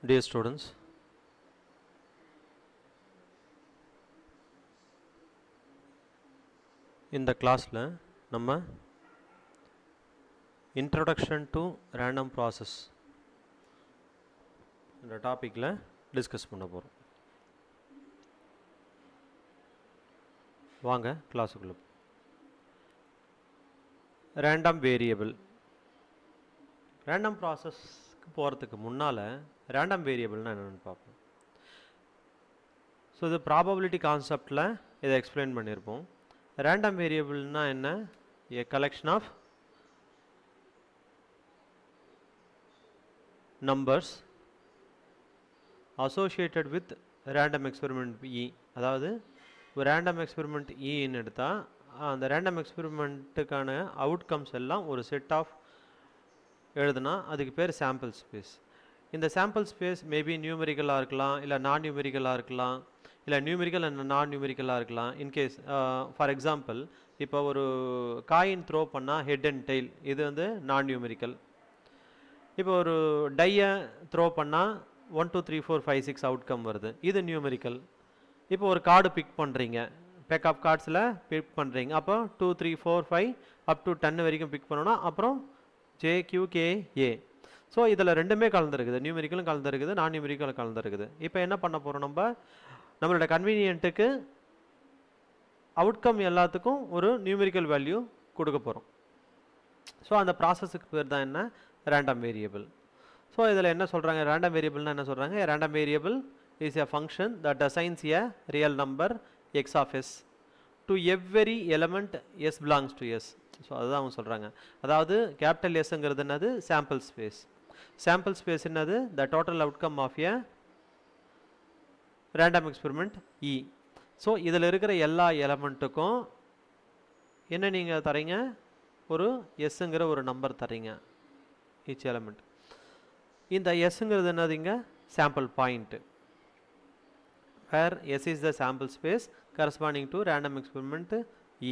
Dear students, இந்த கிளாஸில் நம்ம இன்ட்ரடக்ஷன் டு ரேண்டம் ப்ராசஸ் இந்த டாப்பிக்கில் டிஸ்கஸ் பண்ண போகிறோம். வாங்க கிளாஸுக்குள்ள. Random variable. ரேண்டம் ப்ராசஸ்க்கு போகிறதுக்கு முன்னால் ரேண்டம் வேரியபிள்னால் என்னென்னு பார்ப்போம். ஸோ இது ப்ராபபிலிட்டி கான்செப்டில் இதை எக்ஸ்பிளைன் பண்ணியிருப்போம். ரேண்டம் வேரியபிள்னால் என்ன? a collection of numbers associated with random experiment E. அதாவது ஒரு ரேண்டம் எக்ஸ்பெரிமெண்ட் ன்னு எடுத்தால் அந்த ரேண்டம் எக்ஸ்பெரிமெண்ட்டுக்கான அவுட்கம்ஸ் எல்லாம் ஒரு செட் ஆஃப் எழுதுனா அதுக்கு பேர் சாம்பிள் ஸ்பேஸ். இந்த சாம்பிள் ஸ்பேஸ் மேபி நியூமெரிக்கலாக இருக்கலாம், இல்லை நான் நியூமெரிக்கலாக இருக்கலாம், இல்லை நியூமெரிக்கல் அண்ட் நான் நியூமெரிக்கலாக இருக்கலாம். இன்கேஸ் ஃபார் எக்ஸாம்பிள் இப்போ ஒரு காயின் த்ரோ பண்ணால் ஹெட் அண்ட் டெய்ல், இது வந்து நான் நியூமெரிக்கல். இப்போ ஒரு டையை த்ரோ பண்ணால் 1 2 3 4 5 6 அவுட்கம் வருது, இது நியூமெரிக்கல். இப்போ ஒரு கார்டு பிக் பண்ணுறீங்க, பேக் ஆஃப் கார்ட்ஸில் பிக் பண்ணுறீங்க, அப்போ 2 3 4 5 அப் டு 10 வரைக்கும் பிக் பண்ணோன்னா அப்புறம் JQKA. ஸோ இதில் ரெண்டுமே கலந்துருக்குது, நியூமெரிக்கலும் கலந்துருக்குது, நான் நியூமெரிக்கலும் கலந்துருக்குது. இப்போ என்ன பண்ண போகிறோம், நம்மளோட கன்வீனியன்ட்டுக்கு அவுட்கம் எல்லாத்துக்கும் ஒரு நியூமெரிக்கல் வேல்யூ கொடுக்க போகிறோம். ஸோ அந்த ப்ராசஸுக்கு பேர் தான் என்ன? Random variable. ஸோ இதில் என்ன சொல்கிறாங்க, ரேண்டம் வேரியபிள்னால் என்ன சொல்கிறாங்க? Random variable is a function that assigns a real number X of S to every element S belongs to S. So அதுதான் அவங்க சொல்கிறாங்க. அதாவது கேபிட்டல் எஸ்ங்கிறது என்னது? Sample space. சாம்பிள் ஸ்பேஸ் என்னது? The total outcome of a random experiment E. So இதில் இருக்கிற எல்லா எலமெண்ட்டுக்கும் என்ன நீங்கள் தரீங்க? ஒரு எஸ்ஸுங்கிற ஒரு நம்பர் தரீங்க ஈச் எலமெண்ட். இந்த எஸ்ஸுங்கிறது என்னதுங்க? Sample point. Where S is the sample space corresponding to random experiment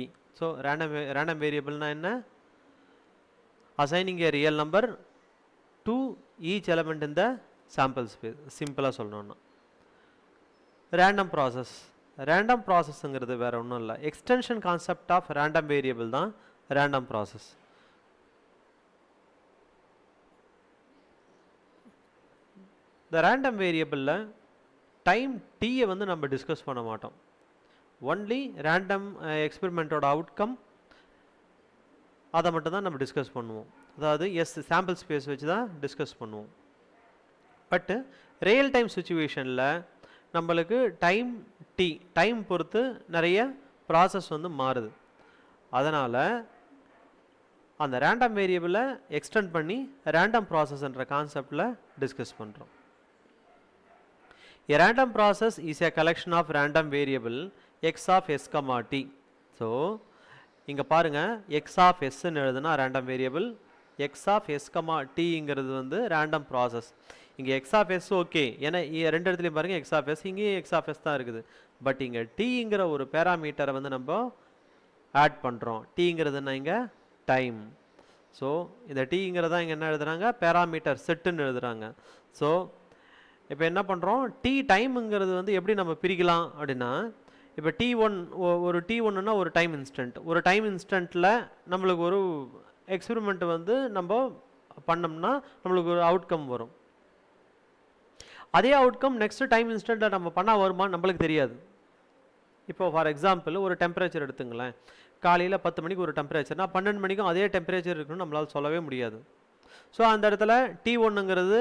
E. So random வேரியபிள்னா என்ன? Assigning a real number to each element in the sample space. சிம்பிளாக சொல்லணும்னா ரேண்டம் ப்ராசஸ். ரேண்டம் ப்ராசஸ்ங்கிறது வேறு ஒன்றும் இல்லை, extension concept of random variable தான் random process. இந்த ரேண்டம் வேரியபிளில் டைம் டீயை வந்து நம்ம டிஸ்கஸ் பண்ண மாட்டோம். ஒன்லி ரேண்டம் எக்ஸ்பெரிமெண்ட்டோட அவுட்கம் அதை மட்டும் தான் நம்ம டிஸ்கஸ் பண்ணுவோம். அதாவது எஸ் சாம்பிள் ஸ்பேஸ் வச்சு தான் டிஸ்கஸ் பண்ணுவோம். பட்டு ரியல் டைம் சுச்சுவேஷனில் நம்மளுக்கு டைம் பொறுத்து நிறைய ப்ராசஸ் வந்து மாறுது. அதனால் அந்த ரேண்டம் வேரியபிளை எக்ஸ்டெண்ட் பண்ணி ரேண்டம் ப்ராசஸ்ன்ற கான்செப்டில் டிஸ்கஸ் பண்ணுறோம். A random process is a collection of random variable x of s, t. So இங்கே பாருங்கள், x of s ன்னு எழுதுனா random variable, x of s, tங்கிறது வந்து ரேண்டம் ப்ராசஸ். இங்கே x of s ஓகே, ஏன்னா ரெண்டு இடத்துலையும் பாருங்கள் x of s, இங்கேயும் x of s தான் இருக்குது. பட் இங்கே tங்கிற ஒரு பேராமீட்டரை வந்து நம்ம ஆட் பண்ணுறோம். tங்கிறதுனா இங்கே டைம். ஸோ இந்த tங்கிறதா இங்கே என்ன எழுதுறாங்க? பேராமீட்டர் செட்டுன்னு எழுதுறாங்க. ஸோ இப்போ என்ன பண்ணுறோம், டைமுங்கிறது வந்து எப்படி நம்ம பிரிக்கலாம் அப்படின்னா, இப்போ T1 ஒரு T1ன்னா ஒரு டைம் இன்ஸ்டன்ட். ஒரு டைம் இன்ஸ்டண்ட்டில் நம்மளுக்கு ஒரு எக்ஸ்பெரிமெண்ட் வந்து நம்ம பண்ணோம்னா நம்மளுக்கு ஒரு அவுட்கம் வரும். அதே அவுட்கம் நெக்ஸ்ட் டைம் இன்ஸ்டண்ட்டில் நம்ம பண்ணால் வருமானு நம்மளுக்கு தெரியாது. இப்போ ஃபார் எக்ஸாம்பிள் ஒரு டெம்பரேச்சர் எடுத்துங்களேன். காலையில் 10 மணிக்கு ஒரு டெம்பரேச்சர்னா 12 மணிக்கும் அதே டெம்பரேச்சர் இருக்குன்னு நம்மளால் சொல்லவே முடியாது. ஸோ அந்த இடத்துல T1ங்கிறது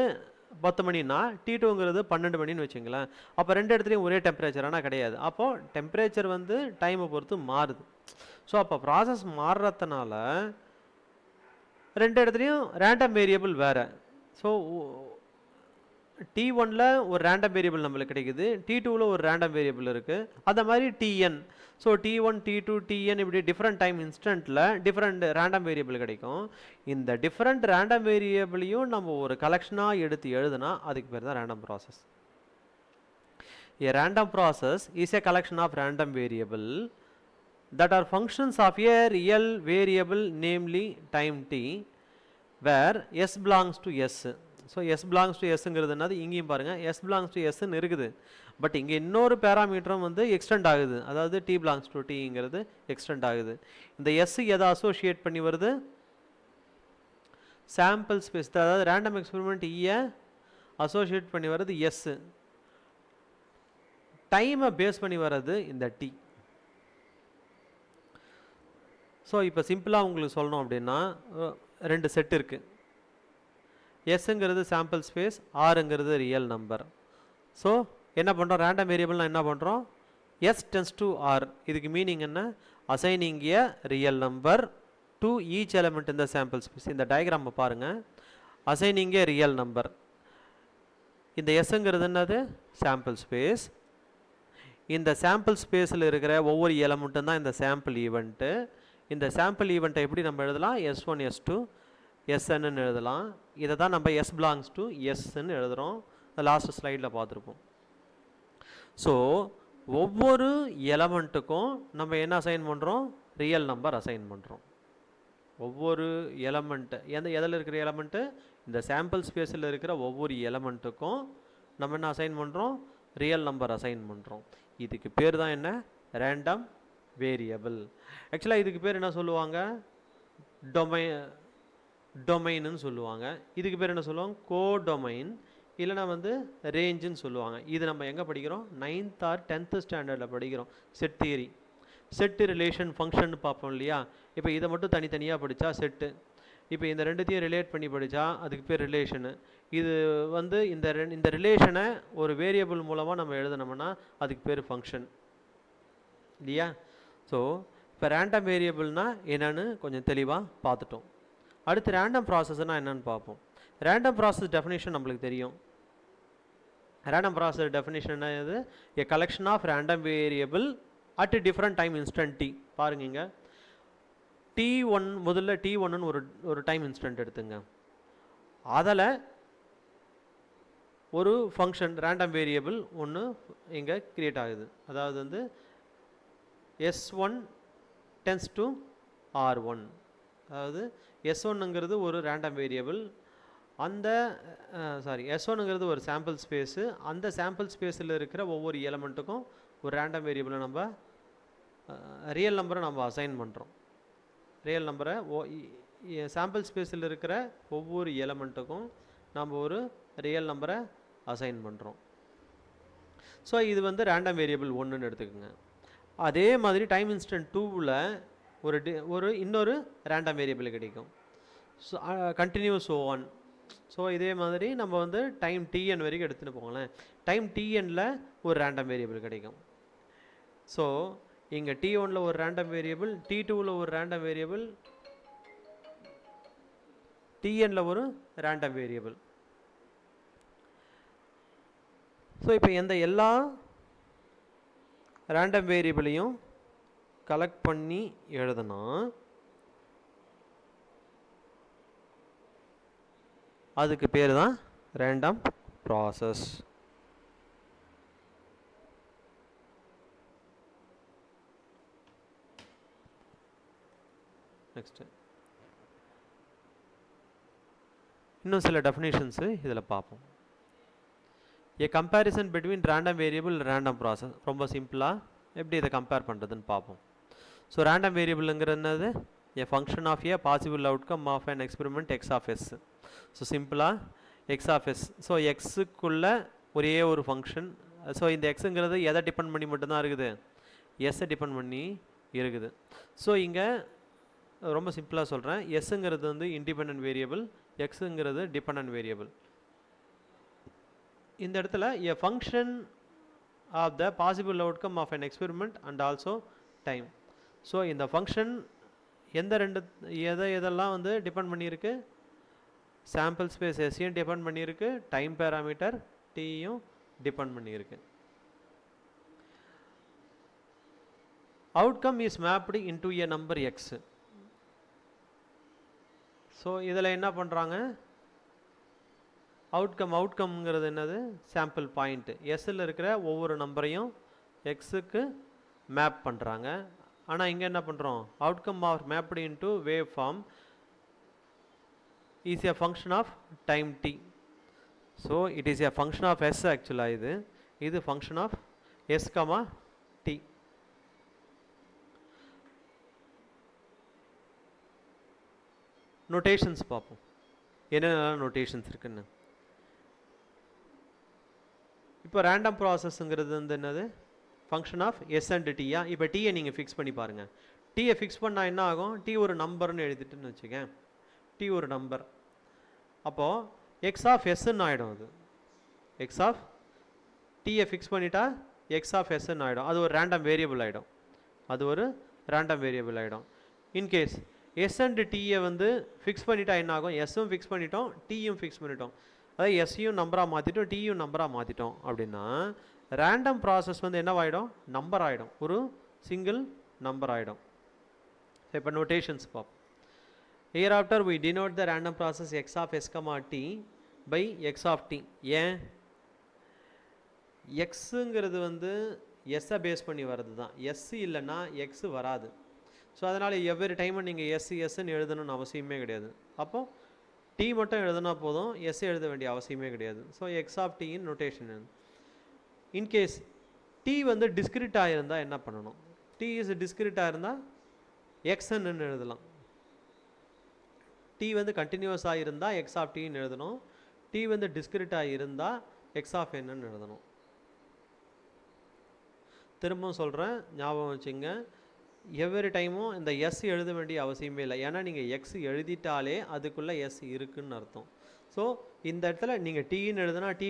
10 மணினா T2ங்கிறது 12 மணின்னு வச்சுங்களேன். அப்போ ரெண்டு இடத்துலையும் ஒரே டெம்பரேச்சர் ஆனால் கிடையாது. அப்போது டெம்பரேச்சர் வந்து டைமை பொறுத்து மாறுது. ஸோ அப்போ ப்ராசஸ் மாறுறதுனால ரெண்டு இடத்துலையும் ரேண்டம் வேரியபிள் வேறு. ஸோ T1ல் ஒரு ரேண்டம் வேரியபிள் நம்மளுக்கு கிடைக்குது, T2வில் ஒரு ரேண்டம் வேரியபிள் இருக்குது. அந்த மாதிரி Tn. So T1 T2 Tn இப்படி டிஃப்ரெண்ட் டைம் இன்ஸ்டண்ட்டில் டிஃப்ரெண்ட் ரேண்டம் வேரியபிள் கிடைக்கும். இந்த டிஃப்ரெண்ட் ரேண்டம் வேரியபிளையும் நம்ம ஒரு கலெக்ஷனாக எடுத்து எழுதுனா அதுக்கு பேர் தான் random process. A random process is a collection of random variable that are functions of a real variable, namely time t, where s belongs to s. So S belongs to எஸ்ங்கிறது என்னது இங்கேயும் பாருங்கள் எஸ் பிலாங்ஸ் டு எஸ்ன்னு இருக்குது. But இங்கே இன்னொரு பேராமீட்டரும் வந்து extend ஆகுது, அதாவது டி பிலாங்ஸ் டு டிங்கிறது எக்ஸ்டெண்ட் ஆகுது. இந்த எஸ் எதை அசோசியேட் பண்ணி வருது? சாம்பிள் ஸ்பேஸ், அதாவது ரேண்டம் எக்ஸ்பெரிமெண்ட் ஈயை அசோசியேட் பண்ணி வர்றது எஸ், டைமை பேஸ் பண்ணி வர்றது இந்த டி. ஸோ இப்போ சிம்பிளாக உங்களுக்கு சொல்லணும் அப்படின்னா ரெண்டு செட் இருக்குது. எஸ்ங்கிறது சாம்பிள் ஸ்பேஸ், ஆருங்கிறது ரியல் நம்பர். ஸோ என்ன பண்ணுறோம், ரேண்டம் வேரியபிள்னா என்ன பண்ணுறோம், எஸ் டென்ஸ் டு ஆர். இதுக்கு மீனிங் என்ன, assigning a real number to each element இந்த சாம்பிள் ஸ்பேஸ். இந்த டயக்ராம் பாருங்கள், அசைனிங் ஏ ரியல் நம்பர். இந்த எஸ்ங்கிறது என்னது, சாம்பிள் ஸ்பேஸ். இந்த சாம்பிள் ஸ்பேஸில் இருக்கிற ஒவ்வொரு எலிமெண்ட்டும் தான் இந்த சாம்பிள் ஈவெண்ட்டு. இந்த சாம்பிள் ஈவெண்ட்டை எப்படி நம்ம எழுதலாம், S1 S2 SN எழுதலாம். இதை தான் நம்ம எஸ் பிலாங்ஸ் டு எஸ்ன்னு எழுதுகிறோம், லாஸ்ட் ஸ்லைடில் பார்த்துருப்போம். ஸோ ஒவ்வொரு எலமெண்ட்டுக்கும் நம்ம என்ன அசைன் பண்ணுறோம், ரியல் நம்பர் அசைன் பண்ணுறோம். ஒவ்வொரு எலமெண்ட்டு எதில் இருக்கிற எலமெண்ட்டு, இந்த சாம்பிள் ஸ்பேஸில் இருக்கிற ஒவ்வொரு எலமெண்ட்டுக்கும் நம்ம என்ன அசைன் பண்ணுறோம், ரியல் நம்பர் அசைன் பண்ணுறோம். இதுக்கு பேர் தான் என்ன, ரேண்டம் வேரியபிள். ஆக்சுவலாக இதுக்கு பேர் என்ன சொல்லுவாங்க, டொமைன்னு சொல்லுவாங்க. இதுக்கு பேர் என்ன சொல்லுவாங்க, கோடொமைன், இல்லைனா வந்து ரேஞ்சுன்னு சொல்லுவாங்க. இது நம்ம எங்கே படிக்கிறோம், 9th or 10th ஸ்டாண்டர்டில் படிக்கிறோம். Set theory, set relation function பார்ப்போம் இல்லையா. இப்போ இதை மட்டும் தனித்தனியாக படித்தா செட்டு, இப்போ இந்த ரெண்டுத்தையும் ரிலேட் பண்ணி படித்தா அதுக்கு பேர் ரிலேஷனு. இது வந்து இந்த ரிலேஷனை ஒரு வேரியபிள் மூலமாக நம்ம எழுதினோம்னா அதுக்கு பேர் ஃபங்க்ஷன் இல்லையா. ஸோ இப்போ ரேண்டம் வேரியபிள்னா என்னன்னு கொஞ்சம் தெளிவாக பார்த்துட்டோம். அடுத்து ரேண்டம் ப்ராசஸ்னால் என்னென்னு பார்ப்போம். ரேண்டம் ப்ராசஸ் டெஃபினிஷன் நம்மளுக்கு தெரியும். ரேண்டம் ப்ராசஸ் டெஃபினிஷன் என்னது, a collection of random variable at different time instant T. பாருங்க இங்கே T1, முதல்ல T1ன்னு ஒரு டைம் இன்ஸ்டன்ட் எடுத்துங்க. அதில் ஒரு ஃபங்க்ஷன் ரேண்டம் வேரியபிள் ஒன்று இங்கே க்ரியேட் ஆகுது. அதாவது வந்து S1 டென்ஸ் டு R1. அதாவது S1ங்கிறது ஒரு ரேண்டம் வேரியபிள், அந்த S1ங்கிறது ஒரு சாம்பிள் ஸ்பேஸு. அந்த சாம்பிள் ஸ்பேஸில் இருக்கிற ஒவ்வொரு எலமெண்ட்டுக்கும் ஒரு ரேண்டம் வேரியபிளை நம்ம ரியல் நம்பரை நம்ம அசைன் பண்ணுறோம். ரியல் நம்பரை சாம்பிள் ஸ்பேஸில் இருக்கிற ஒவ்வொரு எலமெண்ட்டுக்கும் நம்ம ஒரு ரியல் நம்பரை அசைன் பண்ணுறோம். ஸோ இது வந்து ரேண்டம் வேரியபிள் ஒன்றுன்னு எடுத்துக்கோங்க. அதே மாதிரி டைம் இன்ஸ்டன்ட் 2வில் ஒரு இன்னொரு ரேண்டம் வேரியபிள் கிடைக்கும். So continuous one. ஸோ இதே மாதிரி நம்ம வந்து டைம் tn வரைக்கும் எடுத்துகிட்டு போங்களேன். டைம் tnல ஒரு ரேண்டம் வேரியபிள் கிடைக்கும். ஸோ இங்கே T1ல ஒரு ரேண்டம் வேரியபிள், T2வில் ஒரு ரேண்டம் வேரியபிள், tnல ஒரு ரேண்டம் வேரியபிள். ஸோ இப்போ இந்த எல்லா ரேண்டம் வேரியபிளையும் கலெக்ட் பண்ணி எழுதுனா அதுக்கு பேர் தான் ரேண்டம் ப்ராசஸ். நெக்ஸ்ட்டு இன்னும் சில டெஃபினேஷன்ஸு இதில் பார்ப்போம். A comparison between random variable random process. ரொம்ப சிம்பிளாக எப்படி இதை கம்பேர் பண்ணுறதுன்னு பார்ப்போம். ஸோ ரேண்டம் வேரியபிள்ங்கிறது என்னது, a function of a possible outcome of an experiment X of S. So சிம்பிளாக எக்ஸ் ஆஃப் எஸ். ஸோ எக்ஸுக்குள்ளே ஒரே ஒரு ஃபங்க்ஷன். ஸோ இந்த எக்ஸுங்கிறது எதை டிபெண்ட் பண்ணி மட்டும்தான் இருக்குது, எஸ்ஸை டிபெண்ட் பண்ணி இருக்குது. ஸோ இங்கே ரொம்ப சிம்பிளாக சொல்கிறேன், எஸ்ஸுங்கிறது வந்து இண்டிபெண்டன்ட் வேரியபிள், எக்ஸுங்கிறது டிபெண்டன்ட் வேரியபிள். இந்த இடத்துல a function of the possible outcome of an experiment and also time. So இந்த ஃபங்க்ஷன் எதெல்லாம் வந்து டிபெண்ட் பண்ணியிருக்கு, சாம்பிள் ஸ்பேஸ் எஸ்ஸையும் டிபெண்ட் பண்ணியிருக்கு, டைம் பேராமீட்டர் டியும் டிபெண்ட் பண்ணியிருக்கு. Outcome is mapped into a number X. So இதில் என்ன பண்ணுறாங்க, அவுட்கம்ங்கிறது என்னது, சாம்பிள் பாயிண்ட்டு. எஸ்ஸில் இருக்கிற ஒவ்வொரு நம்பரையும் எக்ஸுக்கு மேப் பண்ணுறாங்க. ஆனால் இங்கே என்ன பண்ணுறோம், outcome are mapped into wave form is a function of time T. So it is a function of S ஆக்சுவலாக இது function of S comma T. Notations பார்ப்போம் என்னென்ன நோட்டேஷன்ஸ் இருக்குன்னு. இப்போ ரேண்டம் ப்ராசஸ்ங்கிறது வந்து என்னது, ஃபங்க்ஷன் ஆஃப் எஸ் அண்ட் டியா. இப்போ டீயை நீங்கள் ஃபிக்ஸ் பண்ணி பாருங்கள். டீயை ஃபிக்ஸ் பண்ணால் என்ன ஆகும், டி ஒரு நம்பர்னு எழுதிட்டுன்னு வச்சுக்கேன், டி ஒரு நம்பர். அப்போது எக்ஸ் ஆஃப் எஸ்ன்னு ஆகிடும். அது எக்ஸ் ஆஃப் டீயை ஃபிக்ஸ் பண்ணிட்டா எக்ஸ் ஆஃப் எஸ்ன்னு ஆகிடும். அது ஒரு ரேண்டம் வேரியபிள் ஆகிடும். அது ஒரு ரேண்டம் வேரியபிள் ஆகிடும். இன்கேஸ் எஸ் அண்ட் டீயை வந்து ஃபிக்ஸ் பண்ணிட்டா என்ன ஆகும், எஸ்ஸும் ஃபிக்ஸ் பண்ணிட்டோம், டீயும் ஃபிக்ஸ் பண்ணிட்டோம். அதாவது எஸ்ஸையும் நம்பராக மாற்றிட்டோம், டீயும் நம்பராக மாற்றிட்டோம் அப்படின்னா ரேண்டம் ப்ராசஸ் வந்து என்னவாயிடும், நம்பர் ஆகிடும், ஒரு சிங்கிள் நம்பர் ஆகிடும். இப்போ நோட்டேஷன்ஸ் பார்ப்போம். Here after we denote the random process X of S comma T by X of T. ஏன், எக்ஸுங்கிறது வந்து எஸ்ஸை பேஸ் பண்ணி வர்றது தான். எஸ் இல்லைன்னா எக்ஸு வராது. ஸோ அதனால் எவ்வொரு டைமும் நீங்கள் எஸ்ன்னு எழுதணும்னு அவசியமே கிடையாது. அப்போது டி மட்டும் எழுதுனா போதும், எஸ் எழுத வேண்டிய அவசியமே கிடையாது. ஸோ எக்ஸ் ஆஃப் டியின் நோட்டேஷன். இன்கேஸ் டி வந்து டிஸ்கிரிட்டாக இருந்தால் என்ன பண்ணணும், டி இஸ் டிஸ்கிரிட்டாக இருந்தால் எக்ஸ்ன்னு எழுதலாம். டி வந்து கண்டினியூஸாக இருந்தால் எக்ஸ் ஆஃப் டின்னு எழுதணும். டி வந்து டிஸ்கிரிட்டாக இருந்தால் எக்ஸ் ஆஃப் என்னன்னு எழுதணும். திரும்பவும் சொல்கிறேன், ஞாபகம் வச்சுங்க, எவ்வொரு டைமும் இந்த எஸ் எழுத வேண்டிய அவசியமே இல்லை. ஏன்னா நீங்கள் எக்ஸ் எழுதிட்டாலே அதுக்குள்ளே எஸ் இருக்குன்னு அர்த்தம். ஸோ இந்த இடத்துல நீங்கள் டீன்னு எழுதுனா டி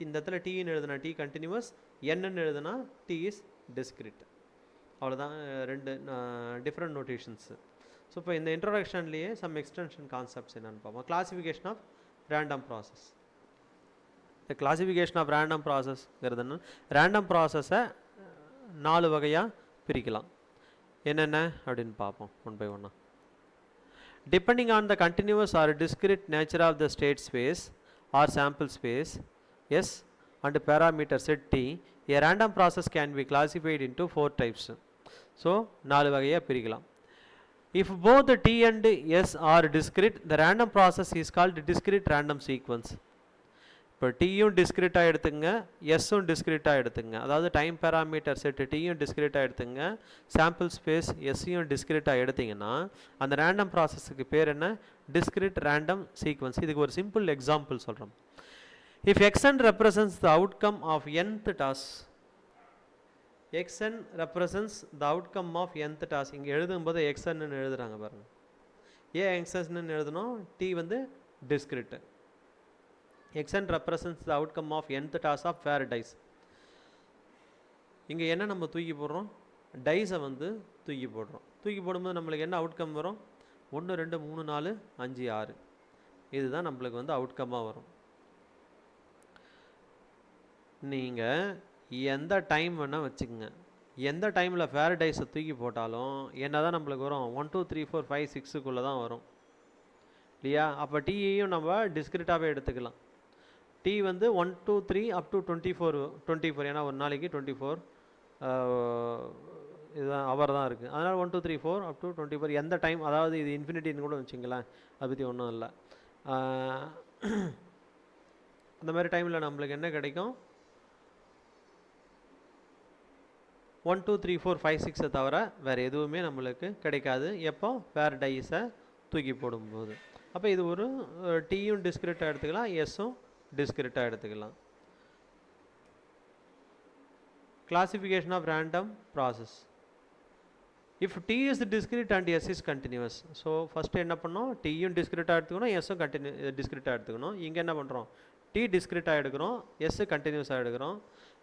இந்த இடத்துல டீன்னு எழுதுனா டி கண்டினியூஸ், என்னன்னு எழுதுனா டி இஸ் டிஸ்கிரிட். அவ்வளோதான், ரெண்டு டிஃப்ரெண்ட் நோட்டேஷன்ஸு. ஸோ இப்போ இந்த இன்ட்ரோடக்ஷன்லேயே சம் எக்ஸ்டென்ஷன் கான்செப்ட்ஸ் என்னென்னு பார்ப்போம். Classification of random process. இந்த கிளாசிஃபிகேஷன் ஆஃப் ரேண்டம் ப்ராசஸ்ங்கிறதுன்னு ரேண்டம் ப்ராசஸை 4 வகையாக பிரிக்கலாம். என்னென்ன அப்படின்னு பார்ப்போம் ஒன் பை ஒன்னாக. Depending on the continuous or discrete nature of the state space or sample space S and parameter set T, a random process can be classified into 4 types. So 4 வகையாக பிரிக்கலாம். If both T and S are discrete, the random process is called discrete random sequence. இப்போ டீயும் டிஸ்கிரிட்டாக எடுத்துங்க, எஸ்ஸும் டிஸ்கிரிட்டாக எடுத்துங்க. அதாவது time parameter set டீயும் டிஸ்கிரிட்டாக எடுத்துங்க, sample space எஸ்ஸையும் டிஸ்கிரிட்டாக எடுத்திங்கன்னா அந்த ரேண்டம் ப்ராசஸுக்கு பேர் என்ன, டிஸ்கிரிட் ரேண்டம் சீக்வன்ஸ். இதுக்கு ஒரு சிம்பிள் எக்ஸாம்பிள் சொல்கிறோம். If xn represents the outcome of nth task, xn represents the outcome of nth task. இங்கே எழுதும்போது xn எழுதுறாங்க பாருங்க. ஏன் xn எழுதணும், t வந்து discrete. xn represents the outcome of nth task of fair dice. இங்கே என்ன நம்ம தூக்கி போடுறோம், டைஸை வந்து தூக்கி போடுறோம். தூக்கி போடும்போது நம்மளுக்கு என்ன அவுட்கம் வரும், 1 2 3 4 5 6. இதுதான் நம்மளுக்கு வந்து அவுட்கமாக வரும். நீங்கள் எந்த டைம் வேணால் வச்சுக்கோங்க, எந்த டைமில் ஃபேர் டைஸை தூக்கி போட்டாலும் என்ன தான் நம்மளுக்கு வரும், 1 2 3 4 5 6க்குள்ளே தான் வரும் இல்லையா. அப்போ டீயையும் நம்ம டிஸ்கிரிட்டாகவே எடுத்துக்கலாம். டி வந்து 1 2 3 அப் டு 24, ஏன்னா ஒரு நாளைக்கு 24 இதுதான் அவர் தான் இருக்குது. அதனால் 1 2 3 4 அப் டு 24 எந்த டைம், அதாவது இது இன்ஃபினிட்டின்னு கூட வச்சுங்களேன், அதை பற்றி ஒன்றும் இல்லை. அந்த மாதிரி டைமில் நம்மளுக்கு என்ன கிடைக்கும், 1 2 3 4 5 6 தவிர வேறு எதுவுமே நம்மளுக்கு கிடைக்காது. எப்போ, ஃபேர் டைஸை தூக்கி போடும்போது. அப்போ இது ஒரு டீயும் டிஸ்கிரிட்டாக எடுத்துக்கலாம், எஸ்ஸும் டிஸ்கிரிட்டாக எடுத்துக்கலாம். Classification of random process. If T is discrete and S is continuous. So first என்ன பண்ணோம், டீயும் டிஸ்கிரிட்டாக எடுத்துக்கணும், எஸ்ஸும் டிஸ்கிரிட்டாக எடுத்துக்கணும். இங்கே என்ன பண்ணுறோம், டி டிஸ்கிரிட்டாக எடுக்கிறோம், எஸ் கண்டினியூஸாக எடுக்கிறோம்.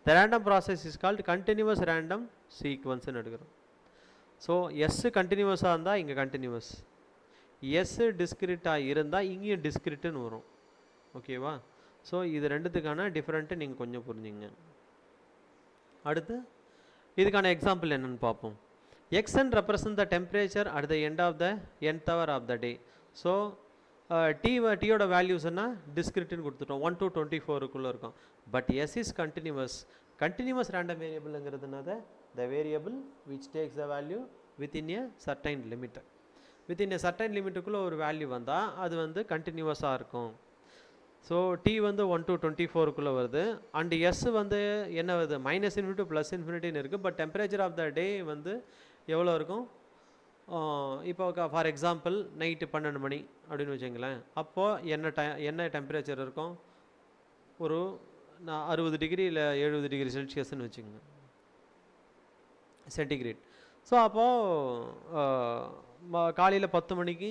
The random process is called continuous random சீக்வன்ஸ்னு எடுக்கிறோம். ஸோ எஸ் கண்டினியூஸாக இருந்தால் இங்கே கண்டினியூஸ், எஸ் டிஸ்கிரிட்டாக இருந்தால் இங்கேயும் டிஸ்கிரிட்டுன்னு வரும். ஓகேவா. ஸோ இது ரெண்டுத்துக்கான டிஃப்ரெண்ட்டு நீங்கள் கொஞ்சம் புரிஞ்சுங்க. அடுத்து இதுக்கான எக்ஸாம்பிள் என்னென்னு பார்ப்போம். xn represent the temperature at the end of the nth hour of the day. So டீயோட வேல்யூஸ்னா டிஸ்கிரிட்னு கொடுத்துட்டோம், 1 to 24க்குள்ளே இருக்கும். But S is continuous random வேரியபிள்ங்கிறதுனால the variable which takes the value within a certain limit. Within a certain லிமிட்டுக்குள்ளே ஒரு value வந்தால் அது வந்து கண்டினியூஸாக இருக்கும். ஸோ டி வந்து 1 to 24க்குள்ளே வருது அண்ட் எஸ் வந்து என்ன வருது -∞ to +∞ இருக்குது. பட் டெம்பரேச்சர் ஆஃப் த டே வந்து எவ்வளோ இருக்கும்? இப்போ ஃபார் எக்ஸாம்பிள் நைட்டு 12 மணி அப்படின்னு வச்சுங்களேன். அப்போது என்ன டெம்பரேச்சர் இருக்கும்? ஒரு 60 டிகிரி இல்லை 70 டிகிரி செல்சியஸ்ன்னு வச்சுக்கோங்க, சென்டிகிரேட். ஸோ அப்போது காலையில் 10 மணிக்கு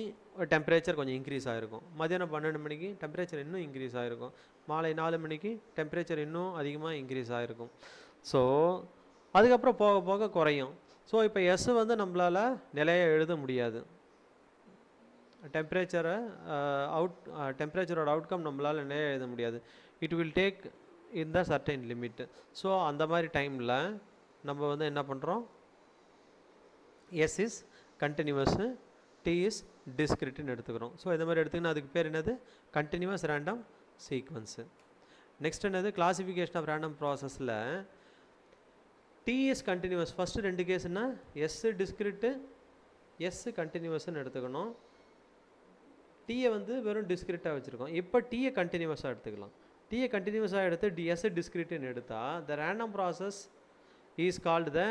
டெம்பரேச்சர் கொஞ்சம் இன்க்ரீஸ் ஆகிருக்கும், மதியானம் 12 மணிக்கு டெம்பரேச்சர் இன்னும் இன்க்ரீஸ் ஆகிருக்கும், மாலை 4 மணிக்கு டெம்பரேச்சர் இன்னும் அதிகமாக இன்க்ரீஸ் ஆகிருக்கும். ஸோ அதுக்கப்புறம் போக போக குறையும். ஸோ இப்போ எஸ் வந்து நம்மளால் நிலையாக எழுத முடியாது. டெம்பரேச்சரோட அவுட்கம் நம்மளால் நிலையாக எழுத முடியாது. It will take in the certain limit. So அந்த மாதிரி டைமில் நம்ம வந்து என்ன பண்ணுறோம்? S is continuous, T is டிஸ்கிரிட்னு எடுத்துக்கிறோம். ஸோ இந்த மாதிரி எடுத்துக்கினா அதுக்கு பேர் என்னது? Continuous random sequence. நெக்ஸ்ட் என்னது? கிளாசிஃபிகேஷன் ஆஃப் ரேண்டம் ப்ராசஸில் டி இஸ் கண்டினியூவஸ். ஃபஸ்ட்டு 2 கேஸ்னா எஸ் டிஸ்கிரிட்டு, எஸ் கண்டினியூவஸ்ன்னு எடுத்துக்கணும். டீயை வந்து வெறும் டிஸ்கிரிட்டாக வச்சுருக்கோம். இப்போ டீயை கண்டினியூவஸாக எடுத்துக்கலாம். டீயை கண்டினியூவஸாக எடுத்து எஸ் டிஸ்கிரிட்டுன்னு எடுத்தால் the random process is called the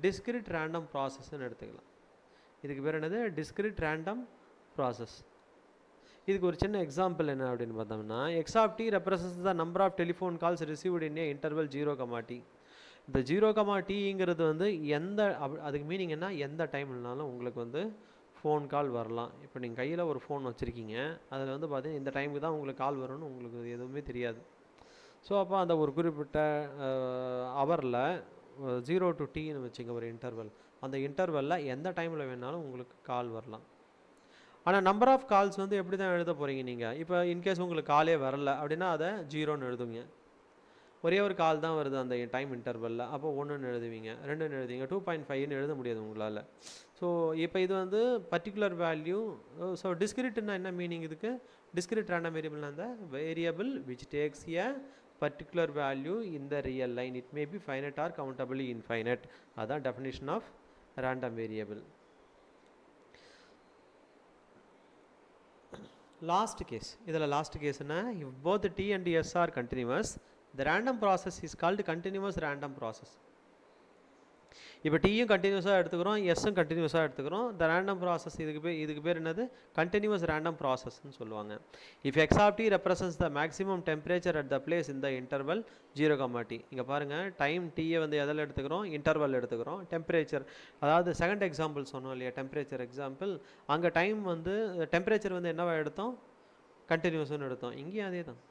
discrete random ப்ராசஸ்ன்னு எடுத்துக்கலாம். இதுக்கு பேர் என்னது? Discrete random process. இதுக்கு ஒரு சின்ன எக்ஸாம்பிள் என்ன அப்படின்னு பார்த்தோம்னா, X of T represents the number of telephone calls received in a interval 0, இந்த 0, வந்து அதுக்கு மீனிங் என்ன? எந்த டைம்னாலும் உங்களுக்கு வந்து ஃபோன் கால் வரலாம். இப்போ நீங்கள் கையில் ஒரு ஃபோன் வச்சுருக்கீங்க, அதில் வந்து பார்த்தீங்கன்னா இந்த டைமுக்கு தான் உங்களுக்கு கால் வரும்னு உங்களுக்கு எதுவுமே தெரியாது. ஸோ அப்போ அந்த ஒரு குறிப்பிட்ட ஹவரில் 0 to Tன்னு வச்சுங்க ஒரு இன்டர்வல், அந்த இன்டர்வலில் எந்த டைமில் வேணாலும் உங்களுக்கு கால் வரலாம். ஆனால் நம்பர் ஆஃப் கால்ஸ் வந்து எப்படி தான் எழுத போகிறீங்க நீங்கள்? இப்போ இன்கேஸ் உங்களுக்கு காலே வரல அப்படின்னா அதை 0ன்னு எழுதுவீங்க. ஒரே ஒரு கால் தான் வருது அந்த டைம் இன்டர்வலில், அப்போ 1ன்னு எழுதுவீங்க, 2ன்னு எழுதுவீங்க, 2.5ன்னு எழுத முடியாது உங்களால். ஸோ இப்போ இது வந்து பர்டிகுலர் வேல்யூ. ஸோ டிஸ்கிரிட்னா என்ன மீனிங் இதுக்கு? டிஸ்கிரிட் ரேண்டம் வேரியபிள்னா அந்த variable which takes a particular value in the real line. It may be finite or countably infinite. அதுதான் definition of random variable. Last case, இதில் லாஸ்ட் கேஸ்னா if both T and S are continuous, the random process is called continuous random process. இப்போ டீயும் கண்டினியூஸாக எடுத்துக்கிறோம், எஸ்ஸும் கண்டினியூஸாக எடுத்துக்கிறோம். த random process இதுக்கு பேர் என்னது? கண்டினியூஸ் ரேண்டம் ப்ராசஸ்ன்னு சொல்லுவாங்க. If X of T represents the maximum temperature at the place இந்த இன்டர்வல் 0, இங்கே பாருங்கள், டைம் டீயை வந்து எதில் எடுத்துக்கிறோம்? இன்டர்வல் எடுத்துக்கிறோம். டெம்பரேச்சர், அதாவது செகண்ட் எக்ஸாம்பிள் சொன்னோம் இல்லையா, டெம்பரேச்சர் எக்ஸாம்பிள், அங்கே டைம் வந்து டெம்பரேச்சர் வந்து என்னவா எடுத்தோம்? கண்டினியூஸ்ன்னு எடுத்தோம். இங்கேயும் அதே தான்.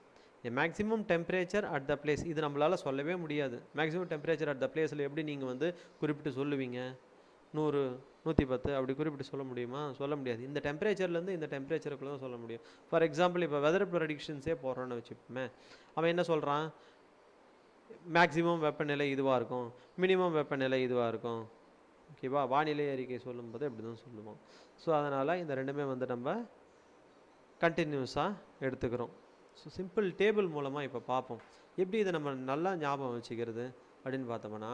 Maximum temperature at the place, இது நம்மளால் சொல்லவே முடியாது. மேக்ஸிமம் டெம்பரேச்சர் அட் த பிளேஸில் எப்படி நீங்கள் வந்து குறிப்பிட்டு சொல்லுவீங்க? 100, 110 அப்படி குறிப்பிட்டு சொல்ல முடியுமா? சொல்ல முடியாது. இந்த டெம்பரேச்சர்லேருந்து இந்த டெம்பரேச்சருக்குள்ளே தான் சொல்ல முடியும். ஃபார் எக்ஸாம்பிள் இப்போ வெதர் ப்ரெடிக்ஷன்ஸே போடுறோன்னு வச்சுப்போமே, அவன் என்ன சொல்கிறான்? மேக்ஸிமம் வெப்பநிலை இதுவாக இருக்கும், மினிமம் வெப்பநிலை இதுவாக இருக்கும். ஓகேவா? வானிலை அறிக்கை சொல்லும்போது இப்படி தான் சொல்லுவோம். ஸோ அதனால் இந்த ரெண்டுமே வந்து நம்ம கண்டினியூஸாக எடுத்துக்கிறோம். ஸோ சிம்பிள் டேபிள் மூலமாக இப்போ பார்ப்போம் எப்படி இதை நம்ம நல்லா ஞாபகம் வச்சுக்கிறது அப்படின்னு பார்த்தோம்னா,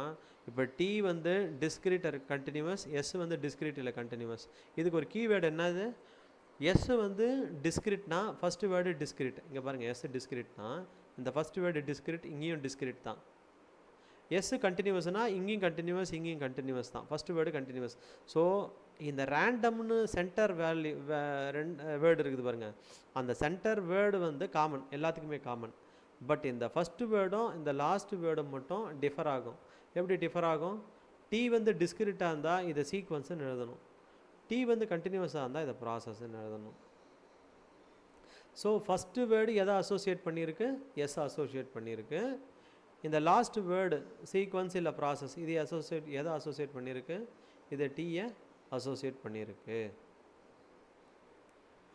இப்போ டி வந்து டிஸ்கிரிட் கண்டினியூவஸ், எஸ் வந்து டிஸ்கிரிட் இல்லை கண்டினியூவஸ். இதுக்கு ஒரு கீவேர்டு என்னது? எஸ் வந்து டிஸ்கிரிட்னா ஃபஸ்ட்டு வேர்டு டிஸ்கிரிட். இங்கே பாருங்கள், எஸ் டிஸ்கிரிட்னா இந்த ஃபஸ்ட்டு வேர்டு டிஸ்கிரிட், இங்கேயும் டிஸ்கிரிட் தான். எஸ் கண்டினியூவஸ்னால் இங்கேயும் கண்டினியூவஸ், இங்கேயும் கண்டினியூவஸ் தான். First word continuous. ஸோ இந்த ரேண்டம்னு சென்டர் வேல்யூ வேர்டு இருக்குது பாருங்கள், அந்த சென்டர் வேர்டு வந்து காமன், எல்லாத்துக்குமே காமன். பட் இந்த ஃபஸ்ட்டு வேர்டும் இந்த லாஸ்ட் வேர்டும் மட்டும் டிஃபர் ஆகும். எப்படி டிஃபர் ஆகும்? டி வந்து டிஸ்கிரிட்டாக இருந்தால் இதை சீக்வன்ஸ்ன்னு எழுதணும், டி வந்து கண்டினியூவஸாக இருந்தால் இதை ப்ராசஸ்ன்னு எழுதணும். ஸோ ஃபஸ்ட்டு வேர்டு எதை அசோசியேட் பண்ணியிருக்கு? எஸ் அசோசியேட் பண்ணியிருக்கு. இந்த லாஸ்ட் வேர்டு சீக்வன்ஸ் இல்லை ப்ராசஸ், இது எதை அசோசியேட் பண்ணியிருக்கு? இதை டீயை அசோசியேட் பண்ணியிருக்கு.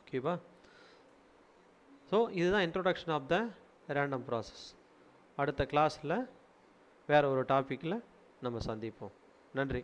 ஓகேவா? ஸோ இதுதான் introduction of the random process. அடுத்த கிளாஸில் வேறு ஒரு டாப்பிக்கில் நம்ம சந்திப்போம். நன்றி.